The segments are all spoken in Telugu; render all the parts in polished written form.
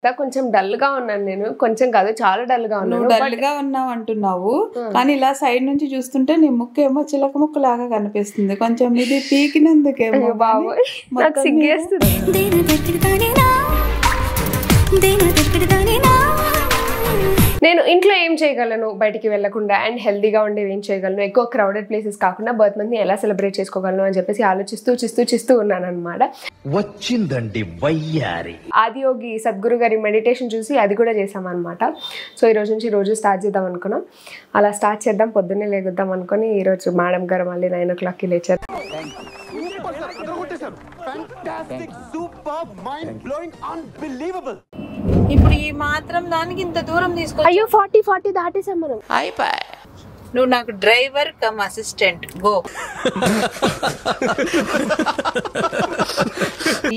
కొంచెం డల్ గా ఉన్నాను నేను. కొంచెం కాదు చాలా డల్ గా ఉన్నాను. నువ్వు డల్ గా ఉన్నావు అంటున్నావు, కానీ ఇలా సైడ్ నుంచి చూస్తుంటే నీ ముక్కేమో చిలక ముక్కు లాగా కనిపిస్తుంది. కొంచెం ఇది పీకినందుకేమో బాబు నాకు సిగ్గేస్తుంది. నేను ఇంట్లో ఏం చేయగలను బయటికి వెళ్లకుండా అండ్ హెల్దీగా ఉండేవి ఏం చేయగలను, ఎక్కువ క్రౌడెడ్ ప్లేసెస్ కాకుండా బర్త్ మంత్ ని ఎలా సెలబ్రేట్ చేసుకోగలను అని చెప్పేసి ఆలోచిస్తూ ఉన్నాను అనమాట. వచ్చిందండి వయ్యారి. ఆదియోగి సద్గురు గారి మెడిటేషన్ చూసి అది కూడా చేసామన్నమాట. సో ఈ రోజు నుంచి రోజు స్టార్ట్ చేద్దాం అనుకున్నాం. అలా స్టార్ట్ చేద్దాం, పొద్దున్నే లేగుద్దాం అనుకుని ఈ రోజు మేడం గారు మళ్ళీ 9 o'clockకి లేచారు. ఇప్పుడు ఈ మాత్రం దానికి ఇంత దూరం తీసుకో. అయ్యో 40 దాటేసాం మనం. అయిపోయి నువ్వు నాకు డ్రైవర్ కమ్ అసిస్టెంట్ గో.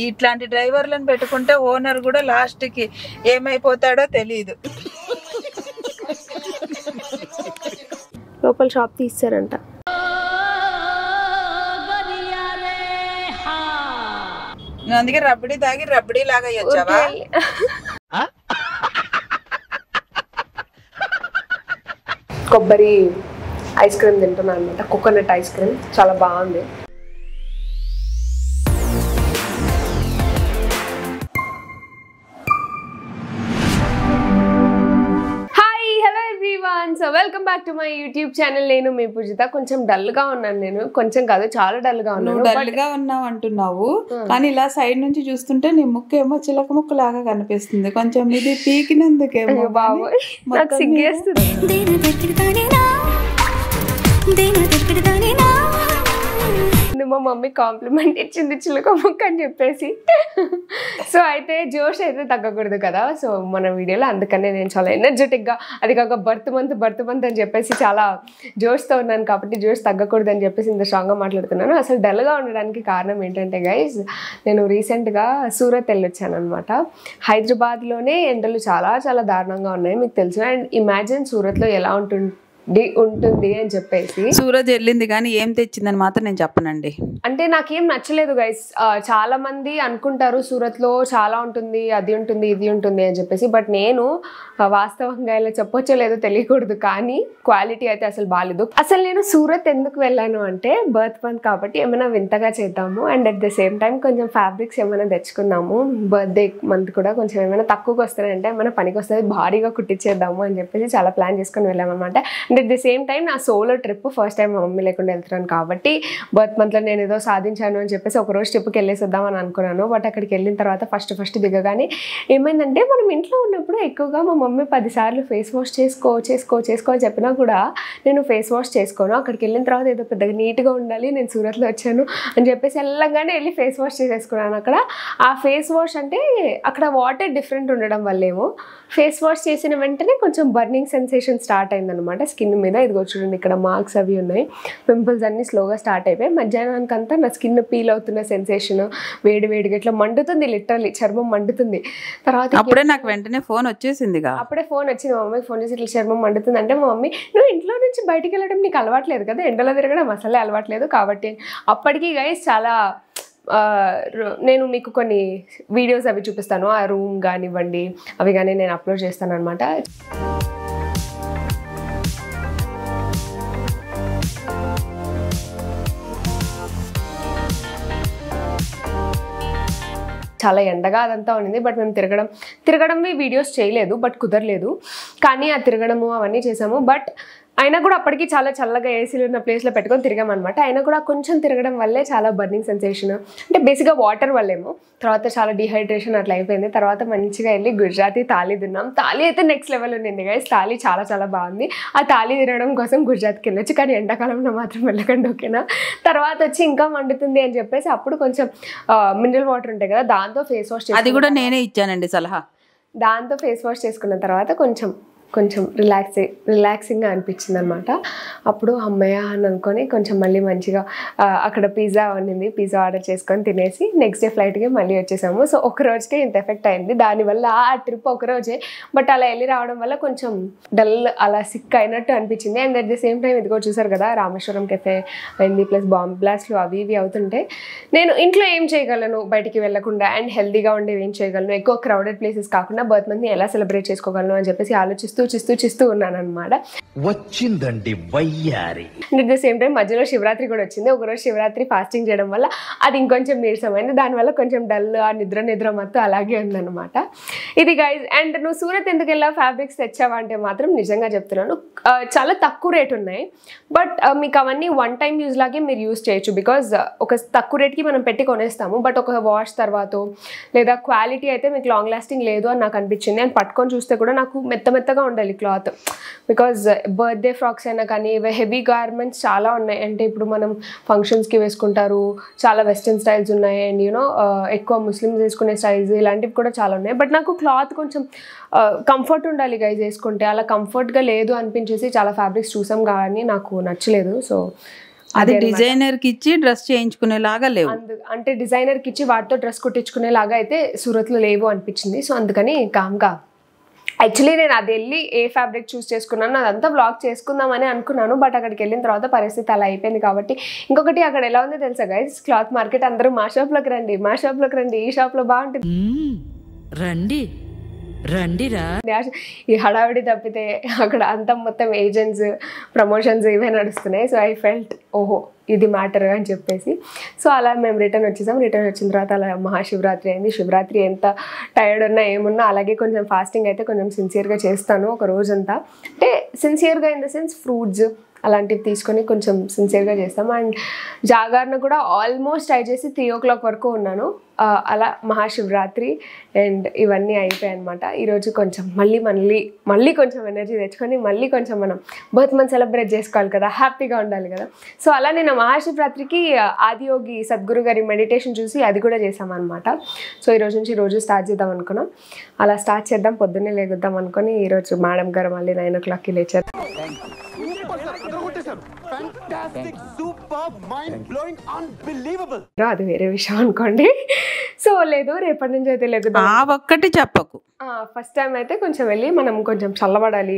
ఇట్లాంటి డ్రైవర్లను పెట్టుకుంటే ఓనర్ కూడా లాస్ట్ కి ఏమైపోతాడో తెలియదు. లోపల షాప్ తీస్తారంట. అందుకే రబ్బడి తాగి రబ్బడి లాగా వచ్చావా? కొబ్బరి ఐస్ క్రీమ్ తింటున్నాను అనమాట. కోకోనట్ ఐస్ క్రీమ్ చాలా బాగుంది. So welcome back to my YouTube channel. నేను మీ పూజిత. కొంచెం డల్ గా ఉన్నాను నేను. కొంచెం కాదు చాలా డల్ గా ఉన్నాను. డల్ గా ఉన్నావు అంటున్నావు, కానీ ఇలా సైడ్ నుంచి చూస్తుంటే నీ ముక్కేమో చిలక ముక్కు లాగా కనిపిస్తుంది. కొంచెం ఇది పీకినందుకేమో. బాబు నాకు సిగ్గేస్తుంది. మా మమ్మీ కాంప్లిమెంట్ ఇచ్చింది చిలక ముక్క అని చెప్పేసి. సో అయితే జోష్ అయితే తగ్గకూడదు కదా సో మన వీడియోలో. అందుకనే నేను చాలా ఎనర్జెటిక్గా, అది కాక బర్త్ మంత్ అని చెప్పేసి చాలా జోష్తో ఉన్నాను కాబట్టి జోష్ తగ్గకూడదు అని చెప్పేసి ఇంత స్ట్రాంగ్గా మాట్లాడుతున్నాను. అసలు డల్గా ఉండడానికి కారణం ఏంటంటే గైజ్, నేను రీసెంట్గా సూరత్ వెళ్ళొచ్చాను అనమాట. హైదరాబాద్లోనే ఎండలు చాలా చాలా దారుణంగా ఉన్నాయి మీకు తెలుసు. అండ్ ఇమాజిన్ సూరత్లో ఎలా ఉంటుంది అని చెప్పేసి. సూరత్ వెళ్ళింది కానీ ఏం తెచ్చిందని మాత్రం నేను చెప్పనండి. అంటే నాకేం నచ్చలేదు గైస్. చాలా మంది అనుకుంటారు సూరత్లో చాలా ఉంటుంది, అది ఉంటుంది ఇది ఉంటుంది అని చెప్పేసి. బట్ నేను వాస్తవంగా ఇలా చెప్పొచ్చో లేదో తెలియకూడదు, కానీ క్వాలిటీ అయితే అసలు బాగాలేదు. అసలు నేను సూరత్ ఎందుకు వెళ్ళాను అంటే బర్త్ మంత్ కాబట్టి ఏమైనా వింతగా చేద్దాము and at the same time కొంచెం ఫ్యాబ్రిక్స్ ఏమైనా తెచ్చుకుందాము. బర్త్డే మంత్ కూడా కొంచెం ఏమైనా తక్కువకి వస్తాయంటే ఏమైనా పనికి వస్తుంది, భారీగా కుట్టించేద్దాము అని చెప్పేసి చాలా ప్లాన్ చేసుకుని వెళ్ళామన్నమాట. And at the same time నా సోలో ట్రిప్ ఫస్ట్ టైం మా మమ్మీ లేకుండా వెళ్తున్నాను కాబట్టి బర్త్ మంత్లో నేను ఏదో సాధించాను అని చెప్పేసి ఒకరోజు ట్రిప్కి వెళ్ళేసేద్దాం అని అనుకున్నాను. బట్ అక్కడికి వెళ్ళిన తర్వాత ఫస్ట్ దిగగానే ఏమైందంటే, మనం ఇంట్లో ఉన్నప్పుడు ఎక్కువగా మా మమ్మీ 10 సార్లు ఫేస్ వాష్ చేసుకో అని చెప్పినా కూడా నేను ఫేస్ వాష్ చేసుకోను. అక్కడికి వెళ్ళిన తర్వాత ఏదో పెద్దగా నీట్గా ఉండాలి, నేను సూరత్లో వచ్చాను అని చెప్పేసి వెళ్ళగానే వెళ్ళి ఫేస్ వాష్ చేసేసుకున్నాను. అక్కడ ఆ ఫేస్ వాష్ అంటే అక్కడ వాటర్ డిఫరెంట్ ఉండడం వల్లేమో ఫేస్ వాష్ చేసిన వెంటనే కొంచెం బర్నింగ్ సెన్సేషన్ స్టార్ట్ అయిందనమాట స్కిన్ మీద. ఇదిగో చూడండి, ఇక్కడ మార్క్స్ అవి ఉన్నాయి, పింపుల్స్ అన్నీ స్లోగా స్టార్ట్ అయిపోయి. మధ్యాహ్నానికి అంతా నా స్కిన్ పీల్ అవుతున్న సెన్సేషన్, వేడిగా ఇట్లా మండుతుంది, లిటరల్లీ చర్మం మండుతుంది. తర్వాత అప్పుడే నాకు వెంటనే ఫోన్ వచ్చేసిందిగా. అప్పుడే ఫోన్ వచ్చింది, మా మమ్మీకి ఫోన్ చేసి ఇట్లా చర్మం మండుతుంది అంటే, మా మమ్మీ నువ్వు ఇంట్లో నుంచి బయటికి వెళ్ళడం నీకు అలవాట్లేదు కదా, ఎండలో తిరగడం అసలే అలవాట్లేదు కాబట్టి. అప్పటికి గైస్ చాలా నేను మీకు కొన్ని వీడియోస్ అవి చూపిస్తాను, ఆ రూమ్ కానివ్వండి అవి కానీ నేను అప్లోడ్ చేస్తాను అనమాట. చాలా ఎండగా అదంతా ఉండింది. బట్ మేము తిరగడం వీడియోస్ చేయలేదు, బట్ కుదరలేదు. కానీ ఆ తిరగడము అవన్నీ చేసాము. బట్ అయినా కూడా అప్పటికి చాలా చల్లగా ఏసీలు ఉన్న ప్లేస్లో పెట్టుకొని తిరిగామన్నమాట. అయినా కూడా కొంచెం తిరగడం వల్లే చాలా బర్నింగ్ సెన్సేషన్, అంటే బేసిక్గా వాటర్ వల్లేమో. తర్వాత చాలా డిహైడ్రేషన్ అట్లా అయిపోయింది. తర్వాత మంచిగా వెళ్ళి గుజరాతీ థాలీ తిన్నాం. థాలీ అయితే నెక్స్ట్ లెవెల్ ఉండింది గైస్. థాలీ చాలా చాలా బాగుంది. ఆ థాలీ తినడం కోసం గుజరాత్కి వెళ్ళొచ్చు, కానీ ఎండాకాలంలో మాత్రం వెళ్ళకండి, ఓకేనా. తర్వాత వచ్చి ఇంకా మండుతుంది అని చెప్పేసి అప్పుడు కొంచెం మినరల్ వాటర్ ఉంటాయి కదా, దాంతో ఫేస్ వాష్ అది కూడా నేనే ఇచ్చానండి సలహా. దాంతో ఫేస్ వాష్ చేసుకున్న తర్వాత కొంచెం కొంచెం రిలాక్సింగ్గా అనిపించింది అనమాట. అప్పుడు అమ్మయ్య అని అనుకొని కొంచెం మళ్ళీ మంచిగా అక్కడ పిజ్జా వండింది, పిజ్జా ఆర్డర్ చేసుకొని తినేసి నెక్స్ట్ డే ఫ్లైట్కి మళ్ళీ వచ్చేసాము. సో ఒక రోజుకే ఇంత ఎఫెక్ట్ అయింది. దానివల్ల ఆ ట్రిప్ ఒక రోజే, బట్ అలా వెళ్ళి రావడం వల్ల కొంచెం డల్ అలా సిక్ అయినట్టు అనిపించింది. And at the same time ఇదిగో చూసారు కదా రామేశ్వరం కెఫే అయింది, ప్లస్ బాంబ్ బ్లాస్ట్లు అవి ఇవి అవుతుంటే నేను ఇంట్లో ఏం చేయగలను బయటికి వెళ్ళకుండా, అండ్ హెల్తీగా ఉండేవి ఏం చేయగలను, ఎక్కువ క్రౌడెడ్ ప్లేసెస్ కాకుండా బర్త్ మంత్ని ఎలా సెలబ్రేట్ చేసుకోగలను అని చెప్పేసి ఆలోచిస్తూ ఉన్నాను అనమాట. వచ్చిందండి వయ్యారి. అట్ ద సేమ్ టైం మధ్యలో శివరాత్రి కూడా వచ్చింది. ఒకరోజు శివరాత్రి ఫాస్టింగ్ చేయడం వల్ల అది ఇంకొంచెం నీరసమైంది, దానివల్ల కొంచెం డల్, ఆ నిద్ర మొత్తం అలాగే ఉందన్నమాట. ఇది గైజ్. అండ్ నువ్వు సూరత్ ఎందుకు వెళ్ళావు, ఫ్యాబ్రిక్స్ తెచ్చావా అంటే మాత్రం నిజంగా చెప్తున్నాను చాలా తక్కువ రేట్ ఉన్నాయి, బట్ మీకు అవన్నీ వన్ టైం యూజ్ లాగే మీరు యూజ్ చేయొచ్చు. బికాజ్ ఒక తక్కువ రేట్కి మనం పెట్టి కొనేస్తాము, బట్ ఒక వాష్ తర్వాత లేదా క్వాలిటీ అయితే మీకు లాంగ్ లాస్టింగ్ లేదు అని నాకు అనిపించింది. అండ్ పట్టుకొని చూస్తే కూడా నాకు మెత్తగా ఉండాలి క్లాత్. బికాజ్ బర్త్డే ఫ్రాక్స్ అయినా కానీ హెవీ గార్మెంట్స్ చాలా ఉన్నాయి. అంటే ఇప్పుడు మనం ఫంక్షన్స్కి వేసుకుంటారు, చాలా వెస్ట్రన్ స్టైల్స్ ఉన్నాయి, అండ్ యూనో ఎక్కువ ముస్లిమ్స్ వేసుకునే స్టైల్స్ ఇలాంటివి కూడా చాలా ఉన్నాయి. బట్ నాకు క్లాత్ కొంచెం కంఫర్ట్ ఉండాలి గైజ్ వేసుకుంటే, అలా కంఫర్ట్గా లేదు అనిపించేసి చాలా ఫ్యాబ్రిక్స్ చూసాం కానీ నాకు నచ్చలేదు. సో అది డిజైనర్కి ఇచ్చి డ్రెస్ చేయించుకునేలాగా లేవు, అంటే డిజైనర్కి ఇచ్చి వాటితో డ్రెస్ కుట్టించుకునేలాగా అయితే సూరత్లో లేవు అనిపించింది. సో అందుకని కామ్గా యాక్చువల్లీ నేను అది వెళ్ళి ఏ ఫ్యాబ్రిక్ చూస్ చేసుకున్నాను అదంతా బ్లాగ్ చేసుకుందామని అనుకున్నాను, బట్ అక్కడికి వెళ్ళిన తర్వాత పరిస్థితి అలా అయిపోయింది. కాబట్టి ఇంకొకటి అక్కడ ఎలా ఉందో తెలుసా గైస్, క్లాత్ మార్కెట్ అందరూ మా షాప్లోకి రండి, ఈ షాప్లో బాగుంటుంది రండి రండిరా. ఈ హడావిడి తప్పితే అక్కడ అంతా మొత్తం ఏజెంట్స్ ప్రమోషన్స్ ఇవే నడుస్తున్నాయి. సో ఐ ఫెల్ట్ ఓహో ఇది మ్యాటర్ అని చెప్పేసి సో అలా మేము రిటర్న్ వచ్చేసాం. రిటర్న్ వచ్చిన తర్వాత అలా మహాశివరాత్రి అయింది. శివరాత్రి ఎంత టైర్డ్ ఉన్నా ఏమున్నా అలాగే కొంచెం ఫాస్టింగ్ అయితే కొంచెం సిన్సియర్గా చేస్తాను ఒక రోజంతా. అంటే సిన్సియర్గా ఇన్ ద సెన్స్ ఫ్రూట్స్ అలాంటివి తీసుకొని కొంచెం సిన్సియర్గా చేస్తాం. అండ్ జాగరణ కూడా ఆల్మోస్ట్ ట్రై చేసి 3 o'clock వరకు ఉన్నాను. అలా మహాశివరాత్రి అండ్ ఇవన్నీ అయిపోయాయి అనమాట. ఈరోజు కొంచెం మళ్ళీ కొంచెం ఎనర్జీ తెచ్చుకొని మళ్ళీ కొంచెం మనం బర్త్ మంత్ సెలబ్రేట్ చేసుకోవాలి కదా, హ్యాపీగా ఉండాలి కదా. సో అలా నేను మహాశివరాత్రికి ఆదియోగి సద్గురు గారి మెడిటేషన్ చూసి అది కూడా చేసామన్నమాట. సో ఈరోజు నుంచి రోజు స్టార్ట్ చేద్దాం అనుకున్నాం. అలా స్టార్ట్ చేద్దాం, పొద్దున్నే లేగుద్దాం అనుకుని ఈరోజు మేడం గారు మళ్ళీ 9 o'clockకి లేచారు. అది వేరే విషయం అనుకోండి. సో లేదు రేపటి నుంచి అయితే లేకుదా ఒక్కటి చెప్పకు. ఫస్ట్ టైం అయితే కొంచెం వెళ్ళి మనం కొంచెం చల్లబడాలి,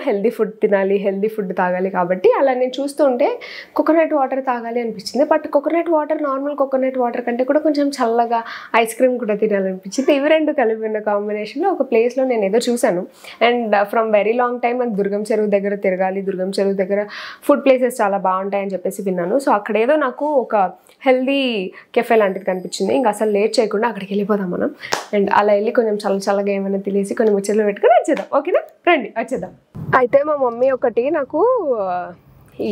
హెల్దీ ఫుడ్ తినాలి, హెల్దీ ఫుడ్ తాగాలి. కాబట్టి అలా నేను చూస్తూ ఉంటే కోకోనట్ వాటర్ తాగాలి అనిపించింది. But coconut water normal coconut water కంటే కూడా కొంచెం చల్లగా ఐస్ క్రీమ్ కూడా తినాలనిపించింది. ఇవి రెండు కలిపి ఉన్న కాంబినేషన్లో ఒక ప్లేస్లో నేను ఏదో చూశాను. And from very long time నాకు దుర్గం చెరువు దగ్గర తిరగాలి, దుర్గం చెరువు దగ్గర ఫుడ్ ప్లేసెస్ చాలా బాగుంటాయని చెప్పేసి విన్నాను. సో అక్కడ ఏదో నాకు ఒక హెల్దీ కెఫే లాంటిది కనిపించింది. ఇంకా అసలు లేట్ చేయకుండా అక్కడికి వెళ్ళిపోదాం మనం. అండ్ అలా వెళ్ళి కొంచెం చల్లగా ఏమైనా తినేసి కొన్ని ముచ్చట్లు పెట్టుకొని వచ్చేద్దాం. ఓకేనా, రండి వచ్చేద్దాం. అయితే మా మమ్మీ ఒకటి నాకు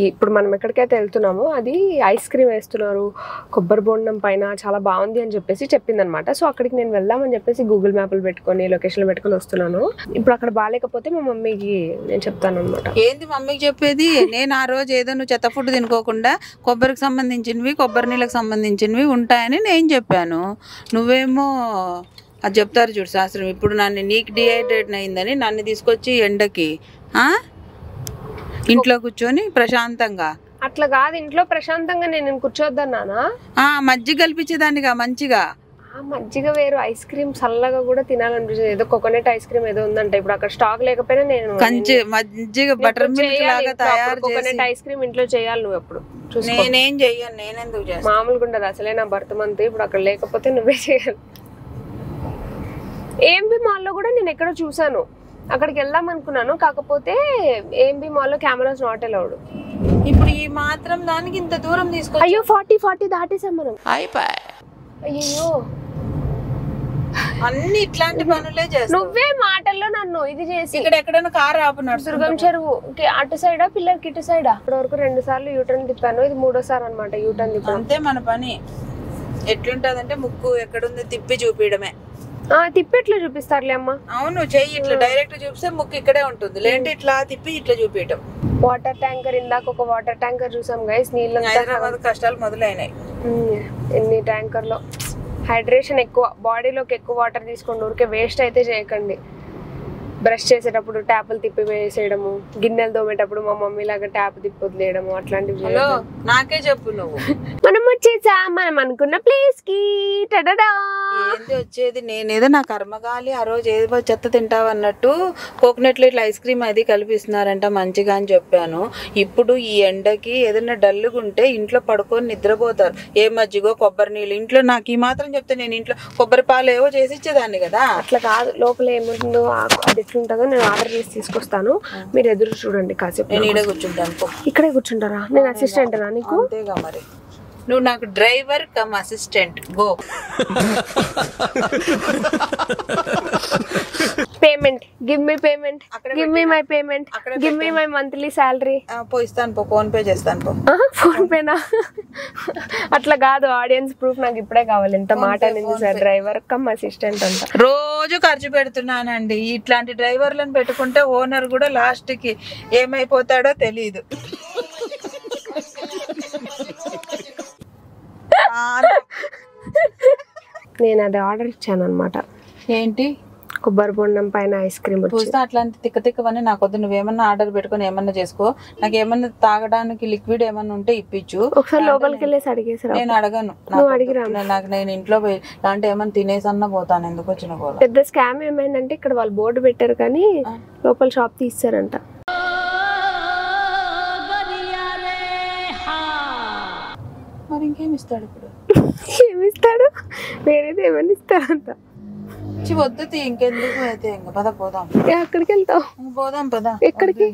ఇప్పుడు మనం ఎక్కడికైతే వెళ్తున్నామో అది ఐస్ క్రీమ్ వేస్తున్నారు కొబ్బరి బొండం పైన, చాలా బాగుంది అని చెప్పేసి చెప్పిందనమాట. సో అక్కడికి నేను వెళ్దామని చెప్పేసి గూగుల్ మ్యాప్లు పెట్టుకొని లొకేషన్లు పెట్టుకొని వస్తున్నాను. ఇప్పుడు అక్కడ బాగాలేకపోతే మా మమ్మీకి నేను చెప్తాను అనమాట. ఏంది మమ్మీకి చెప్పేది? నేను ఆ రోజు ఏదో నువ్వు చెత్త ఫుడ్ తినుకోకుండా కొబ్బరికి సంబంధించినవి, కొబ్బరి నీళ్ళకి సంబంధించినవి ఉంటాయని నేను చెప్పాను. నువ్వేమో అది చెప్తారు చూడు శాస్త్రం. ఇప్పుడు నీకు డిహైడ్రేట్ అయిందని నన్ను తీసుకొచ్చి ఎండకి ఇంట్లో కూర్చొని ప్రశాంతంగా, అట్లా కాదు ఇంట్లో ప్రశాంతంగా నేను కూర్చోద్దన్నానా, మజ్జిగ కల్పించేదాన్నిగా మంచిగా. మజ్జిగ వేరు, ఐస్ క్రీమ్ చల్లగా కూడా తినాలనిపించింది. ఏదో కోకోనట్ ఐస్ క్రీమ్ ఏదో ఉందంట, ఇప్పుడు అక్కడ స్టాక్ లేకపోయినా నేను మజ్జిగ బటర్ మిల్క్ లాగా తయారు కోకోనట్ ఐస్ క్రీమ్ ఇంట్లో చేయాలి. నువ్వు ఎప్పుడు నేనేం చెయ్యను, నేనెందుకు చేస్తాను, మామూలుగా ఉండదు అసలే నా బర్త్ మంత్. ఇప్పుడు అక్కడ లేకపోతే నువ్వే చేయాలి. ఏంబి మాల్లో కూడా నేను ఎక్కడో చూసాను, అక్కడికి వెళ్దాం అనుకున్నాను. కాకపోతే ఏంబి మాల్లో కెమెరాస్ నాట్ అలౌడ్. ఇప్పుడు ఈ మాత్రం దానికి ఇంత దూరం తీసుకో. అయ్యో 40 దాటేసాం మనం. అయ్యో అన్ని ఇట్లాంటి పనులే చేస్తావు. నువ్వే మాటల్లో నన్ను ఇది చేసి ఇక్కడ ఎక్కడైనా కార్ ఆపున్నాడు. దుర్గం చెరువు అటు సైడా పిల్లలకి ఇటు సైడా? ఇప్పటి వరకు 2 సార్లు యూటర్న్ తిప్పాను, ఇది 3వ సారి అనమాట యూటర్న్ తిప్పాను. అంతే మన పని. ఎట్లుంటదంటే ముక్కు ఎక్కడుంది తిప్పి చూపించడమే. తిప్పి ఎట్లా చూపిస్తారులే అమ్మ. అవును చెయ్యి ఇట్లా డైరెక్ట్ చూపిస్తే ముక్కు ఇక్కడే ఉంటుంది, లేదంటే ఇట్లా తిప్పి ఇట్లా చూపించడం. వాటర్ ట్యాంకర్, ఇందాక ఒక వాటర్ ట్యాంకర్ చూసాం గైస్. నీళ్ళు హైదరాబాద్ కష్టాలు మొదలైనాయి. ఎన్ని ట్యాంకర్లో. హైడ్రేషన్ ఎక్కువ, బాడీలోకి ఎక్కువ వాటర్ తీసుకోండి, ఊరికే వేస్ట్ అయితే చేయకండి. బ్రష్ చేసేటప్పుడు ట్యాపులు తిప్పి వేసేయడము, గిన్నెలు తోమేటప్పుడు మా మమ్మీ లాగా ట్యాప్ తిప్పి వదిలేయడము అట్లాంటివి. హలో నాకే చెప్పు నువ్వు. మనం వచ్చేసా మనం అనుకున్న ప్లేస్ కి. ఏంది వచ్చేది, నేనేదో నా కర్మగాలి ఆ రోజు ఏదో చెత్త తింటావన్నట్టు కోకోనట్లు ఇట్లా ఐస్ క్రీమ్ అది కల్పిస్తున్నారంట మంచిగా అని చెప్పాను. ఇప్పుడు ఈ ఎండకి ఏదైనా డల్లుగా ఉంటే ఇంట్లో పడుకొని నిద్రపోతారు. ఏ మజ్జిగో కొబ్బరి నీళ్ళు ఇంట్లో నాకు ఈ మాత్రం చెప్తే నేను ఇంట్లో కొబ్బరి పాలు ఏవో చేసి ఇచ్చేదాన్ని కదా. అట్లా కాదు, లోపల ఏముంటుందో అది ఎట్లుంటుందో నేను ఆర్డర్ చేసి తీసుకొస్తాను, మీరు ఎదురు చూడండి కాసేపు. నేను ఈడే కూర్చుంటాను. ఇక్కడే కూర్చుంటారా? నేను అసిస్టెంటనా నీకు? అంతేగా మరి, నువ్వు నాకు driver cum assistant. Go. Payment, give me payment, give me my payment, give me my monthly salary. పోయిస్తాను పో, ఫోన్ పే చేస్తాను పో. ఫోన్ పేనా? అట్లా కాదు, ఆడియన్స్ ప్రూఫ్ నాకు ఇప్పుడే కావాలి. ఎంత మాట నింది సార్, డ్రైవర్ కమ్ అసిస్టెంట్ అంట. రోజు ఖర్చు పెడుతున్నానండి. ఇట్లాంటి డ్రైవర్లను పెట్టుకుంటే ఓనర్ కూడా లాస్ట్ కి ఏమైపోతాడో తెలియదు. నేను అది ఆర్డర్ ఇచ్చాను అనమాట. ఏంటి? కొబ్బరి బొండం పైన ఐస్ క్రీమ్. చూస్తే అట్లాంటి తిక్కవన్నీ నాకొద్దు. నువ్వేమన్నా ఆర్డర్ పెట్టుకుని ఏమన్నా చేసుకో. నాకు ఏమన్నా తాగడానికి లిక్విడ్ ఏమన్నా ఉంటే ఇప్పించు. ఒకసారి లోపలికి వెళ్ళేసి అడిగేసారు. నేను అడగను, నాకు నేను ఇంట్లో ఇలాంటి ఏమన్నా తినేసన్నా పోతాను. ఎందుకు వచ్చిన కూడా పెద్ద స్కామ్ ఏమైందంటే ఇక్కడ వాళ్ళు బోర్డు పెట్టారు కానీ లోపల షాప్ తీస్తారంట. మరి ఇంకేమి ఇస్తాడు ఇప్పుడు? ఏమిస్తాడు? వేరేది ఏమని ఇస్తారంట. వద్దు ఇంకెందుకు అయితే ఇంకా పద పోదాం. ఎక్కడికి వెళ్తావు? పోదాం పద. ఎక్కడికి?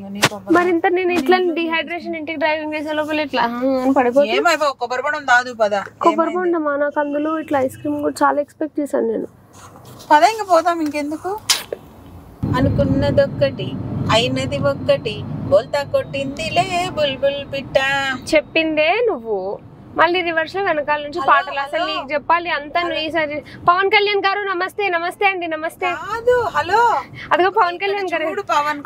మరింత నేను ఇట్లా డిహైడ్రేషన్ ఇంటికి డ్రైవింగ్ చేసే లోపల ఇట్లా పడిపోయి ఏమైపో కొబ్బరి బొండం దాదు పద. కొబ్బరి బొండమా? నాకు అందులో ఇట్లా ఐస్ క్రీమ్ కూడా చాలా ఎక్స్పెక్ట్ చేశాను నేను. పద ఇంక పోదాం. ఇంకెందుకు? అనుకున్నదొక్కటి అయినది ఒక్కటి, బోల్తా కొట్టిందిలే బుల్బుల్ పిట్ట. చెప్పిందే నువ్వు, మళ్ళీ రివర్స్ లో వెనకాల నుంచి పాటలు. అసలు నీకు చెప్పాలి అంతా నువ్వు. ఈసారి పవన్ కళ్యాణ్ గారు నమస్తే. నమస్తే అండి. నమస్తే. హలో, అదిగో పవన్ కళ్యాణ్ గారు.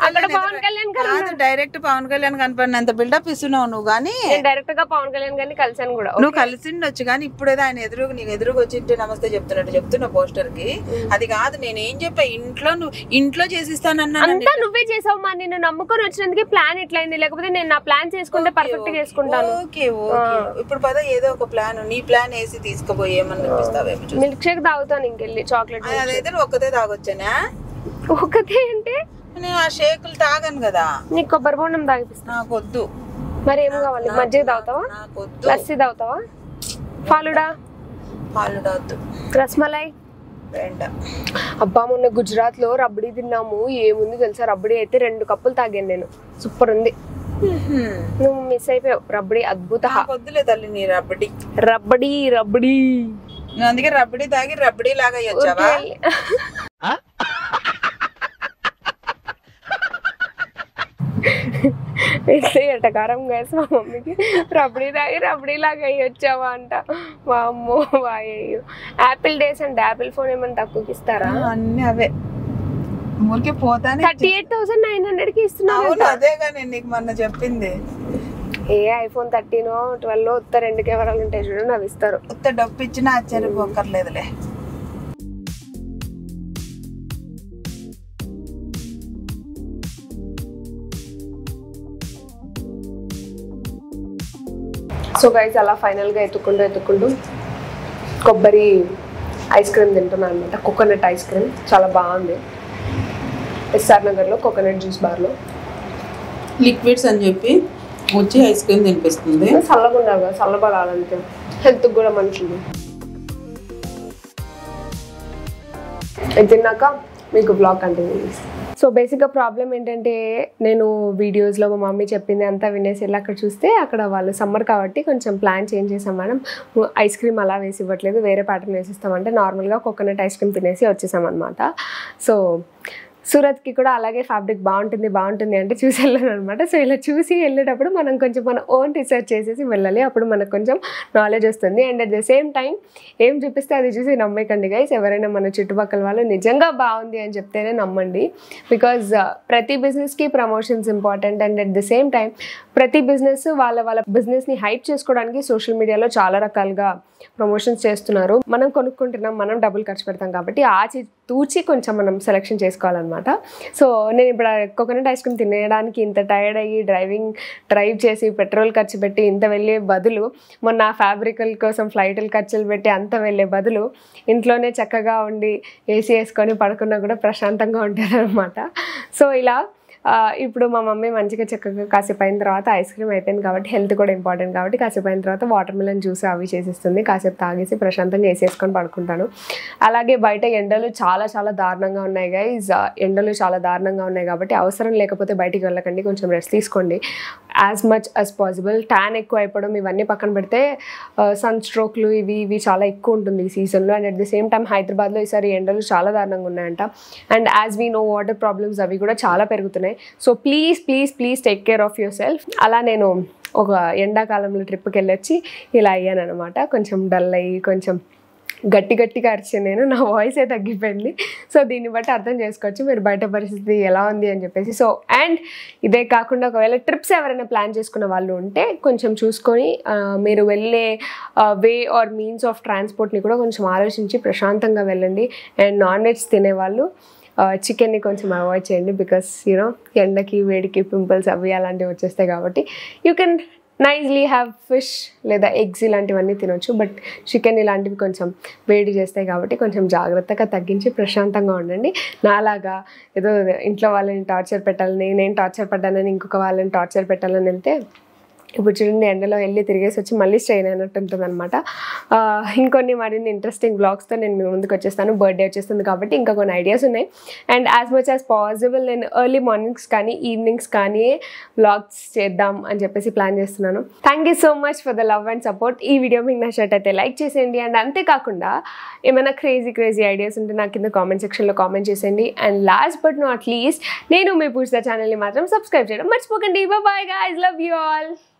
అక్కడ పవన్ కళ్యాణ్ గారు డైరెక్ట్ పవన్ కళ్యాణ్ కనపడినంత బిల్డప్ ఇస్తున్నావు నువ్వు. కానీ డైరెక్ట్ గా పవన్ కళ్యాణ్ గారిని కలిసాను కూడా. నువ్వు కలిసిండొచ్చు కానీ ఇప్పుడేదో ఆయన నీకు ఎదురుగా వచ్చి నమస్తే చెప్తున్నట్టు చెప్తున్నా పోస్టర్ కి. అది కాదు, నేనేం చెప్పా, నువ్వు ఇంట్లో చేసిస్తానన్నా. అంతా నువ్వే చేసావు. మా నిన్ను నమ్ముకొని వచ్చినందుకు ప్లాన్ ఎట్లయింది? లేకపోతే నేను నా ప్లాన్ చేసుకుంటే పర్ఫెక్ట్ గా చేసుకుంటాను. ఓకే ఇప్పుడు పద ఏదో ఒక ప్లాన్, నీ ప్లాన్ వేసి తీసుకుపోయి ఏమన్నా ఇప్పిస్తావేమో. మిల్క్ షేక్ తాగుతాను ఇంకెళ్ళి, చాక్లెట్. అదైతే ఒక్కతే తాగొచ్చానా? ఒకతే అంటే నేను ఆ షేకులు తాగను కదా. నీకు కొబ్బరి బొండం తాగిపిస్తా. నాకు వద్దు. మరి ఏం కావాలి? మజ్జిగ తాగుతావా? లస్సీ తాగుతావా? ఫాలుడా? ఫాలుడా వద్దు. రస్మలై? అబ్బా మొన్న గుజరాత్ లో రబడీ తిన్నాము. ఏముంది తెలుసా, రబడీ అయితే 2 కప్పులు తాగాను నేను. సూపర్ ఉంది. నువ్వు మిస్ అయిపోయావు. రబడీ అద్భుత. వద్దులే తల్లి నీ రబడీ. రబడీ రబడీ అందుకే రబడీ తాగి రబడీ లాగా వచ్చావా? ఎటకారం వేసి మా మమ్మీకి రబడీ తాగి రబడీ లాగా వచ్చావా అంట. మా అమ్మో వాయో. యాపిల్ డేస్ అంటే యాపిల్ ఫోన్ ఏమైనా తక్కువకి ఇస్తారా? అన్ని అవే. ఊరికే పోతానే 38,900 కి ఇస్తున్నారు. అదేగా నేను నీకు మొన్న చెప్పింది. ఏ ఐఫోన్ 13 12 ఉత్త 2 కెమెరాలు ఉంటాయి చూడండి, అవి ఇస్తారు. ఉత్త డబ్బు ఇచ్చినా ఆశ్చర్యపోకర్లేదులే. సో గైస్ అలా ఫైనల్గా ఎత్తుకుంటూ కొబ్బరి ఐస్ క్రీమ్ తింటున్నాను అనమాట. కోకోనట్ ఐస్ క్రీమ్ చాలా బాగుంది. ఎస్ఆర్ నగర్లో కోకోనట్ జ్యూస్ బార్లో లిక్విడ్స్ అని చెప్పి వచ్చి ఐస్ క్రీమ్ తినిపిస్తుంది. చల్లగా ఉండాలి కదా, చల్లబడాలంటే హెల్త్కి కూడా మంచిది. ఇది తిన్నాక మీకు బ్లాగ్ కంటిన్యూ చేస్తాను. సో బేసిక్గా ప్రాబ్లం ఏంటంటే నేను వీడియోస్లో మా మమ్మీ చెప్పింది అంతా వినేసి వెళ్ళి అక్కడ చూస్తే అక్కడ వాళ్ళు సమ్మర్ కాబట్టి కొంచెం ప్లాన్ చేంజ్ చేసాం మేడం. ఐస్ క్రీమ్ అలా వేసి ఇవ్వట్లేదు, వేరే ప్యాటర్న్ వేసిస్తామంటే నార్మల్గా కోకోనట్ ఐస్ క్రీమ్ తినేసి వచ్చేసాం అనమాట. సో సూరత్కి కూడా అలాగే ఫ్యాబ్రిక్ బాగుంటుంది అంటే చూసి వెళ్ళాను అనమాట. సో ఇలా చూసి వెళ్ళేటప్పుడు మనం కొంచెం మన ఓన్ రీసెర్చ్ చేసేసి వెళ్ళాలి, అప్పుడు మనకు కొంచెం నాలెడ్జ్ వస్తుంది. And at the same time ఏం చూపిస్తే అది చూసి నమ్మకండి గైస్. ఎవరైనా మన చుట్టుపక్కల వాళ్ళు నిజంగా బాగుంది అని చెప్తేనే నమ్మండి. బికాజ్ ప్రతి బిజినెస్కి promotions important. And at the same time ప్రతి బిజినెస్ వాళ్ళ బిజినెస్ని హైప్ చేసుకోవడానికి సోషల్ మీడియాలో చాలా రకాలుగా ప్రమోషన్స్ చేస్తున్నారు. మనం కొనుక్కుంటున్నాం, మనం డబ్బులు ఖర్చు పెడతాం కాబట్టి ఆచి తూచి కొంచెం మనం సెలెక్షన్ చేసుకోవాలన్నమాట. అనమాట. సో నేను ఇప్పుడు కోకోనట్ ఐస్ క్రీమ్ తినేయడానికి ఇంత టైర్డ్ అయ్యి డ్రైవ్ చేసి పెట్రోల్ ఖర్చు పెట్టి ఇంత వెళ్ళే బదులు, మొన్న ఫ్యాబ్రికల్ కోసం ఫ్లైట్లు ఖర్చులు పెట్టి అంత వెళ్ళే బదులు ఇంట్లోనే చక్కగా ఉండి ఏసీ వేసుకొని పడుకున్నా కూడా ప్రశాంతంగా ఉంటుంది అనమాట. సో ఇలా ఇప్పుడు మా మమ్మీ మంచిగా చక్కగా కాసేపు అయిన తర్వాత ఐస్ క్రీమ్ అయిపోయింది కాబట్టి హెల్త్ కూడా ఇంపార్టెంట్ కాబట్టి కాసేపు అయిన తర్వాత వాటర్ మిలన్ జ్యూస్ అవి చేసిస్తుంది. కాసేపు తాగేసి ప్రశాంతంగా వేసేసుకొని పడుకుంటాను. అలాగే బయట ఎండలు చాలా చాలా దారుణంగా ఉన్నాయి గైస్. ఎండలు చాలా దారుణంగా ఉన్నాయి కాబట్టి అవసరం లేకపోతే బయటికి వెళ్ళకండి, కొంచెం రెస్ట్ తీసుకోండి as much as possible. Tan ఎక్కువ అయిపోవడం ఇవన్నీ పక్కన పెడితే సన్ స్ట్రోక్లు ఇవి చాలా ఎక్కువ ఉంటుంది ఈ సీజన్లో. And at the same time హైదరాబాద్లో ఈసారి ఎండలు చాలా దారుణంగా ఉన్నాయంట. And as we know water problems అవి కూడా చాలా పెరుగుతున్నాయి. So please take care of your self. అలా నేను ఒక ఎండాకాలంలో ట్రిప్కి వెళ్ళొచ్చి ఇలా అయ్యాను అనమాట. కొంచెం డల్ అయ్యి కొంచెం గట్టిగా అరిచాను నేను, నా వాయిసే తగ్గిపోయింది. సో దీన్ని బట్టి అర్థం చేసుకోవచ్చు మీరు బయట పరిస్థితి ఎలా ఉంది అని చెప్పేసి. సో అండ్ ఇదే కాకుండా ఒకవేళ ట్రిప్స్ ఎవరైనా ప్లాన్ చేసుకున్న వాళ్ళు ఉంటే కొంచెం చూసుకొని మీరు వెళ్ళే వే ఆర్ మీన్స్ ఆఫ్ ట్రాన్స్పోర్ట్ని కూడా కొంచెం ఆలోచించి ప్రశాంతంగా వెళ్ళండి. అండ్ నాన్ వెజ్ తినేవాళ్ళు చికెన్ని కొంచెం అవాయిడ్ చేయండి, బికాస్ యూనో ఎండకి వేడికి పింపుల్స్ అవి అలాంటివి వచ్చేస్తాయి కాబట్టి. You can nicely have fish లేదా ఎగ్స్ ఇలాంటివన్నీ తినొచ్చు, బట్ చికెన్ ఇలాంటివి కొంచెం వేడి చేస్తాయి కాబట్టి కొంచెం జాగ్రత్తగా తగ్గించి ప్రశాంతంగా ఉండండి. నాలాగా ఏదో ఇంట్లో వాళ్ళని టార్చర్ పెట్టాలని, నేను టార్చర్ పడ్డానని ఇంకొక వాళ్ళని టార్చర్ పెట్టాలని వెళ్తే ఇప్పుడు చూడండి ఎండలో వెళ్ళి తిరిగేసి వచ్చి మళ్ళీ స్ట్రెయిన్ అయినట్టు ఉంటుంది అనమాట. ఇంకొన్ని మరిన్ని ఇంట్రెస్టింగ్ బ్లాగ్స్తో నేను మీ ముందుకు వచ్చేస్తాను. బర్త్డే వచ్చేస్తుంది కాబట్టి ఇంకా కొన్ని ఐడియాస్ ఉన్నాయి. And as much as possible నేను ఎర్లీ మార్నింగ్స్ కానీ ఈవినింగ్స్ కానీ బ్లాగ్స్ చేద్దాం అని చెప్పేసి ప్లాన్ చేస్తున్నాను. Thank you so much for the love and support. ఈ వీడియో మీకు నచ్చినట్టయితే లైక్ చేసేయండి. అండ్ అంతేకాకుండా ఏమైనా క్రేజీ ఐడియాస్ ఉంటే నాకు కింద కామెంట్ సెక్షన్లో కామెంట్ చేసేయండి. And last but not least నేను మీ పూజిత ఛానల్ని మాత్రం సబ్స్క్రైబ్ చేయడం మర్చిపోకండి. Bye guys, love you all.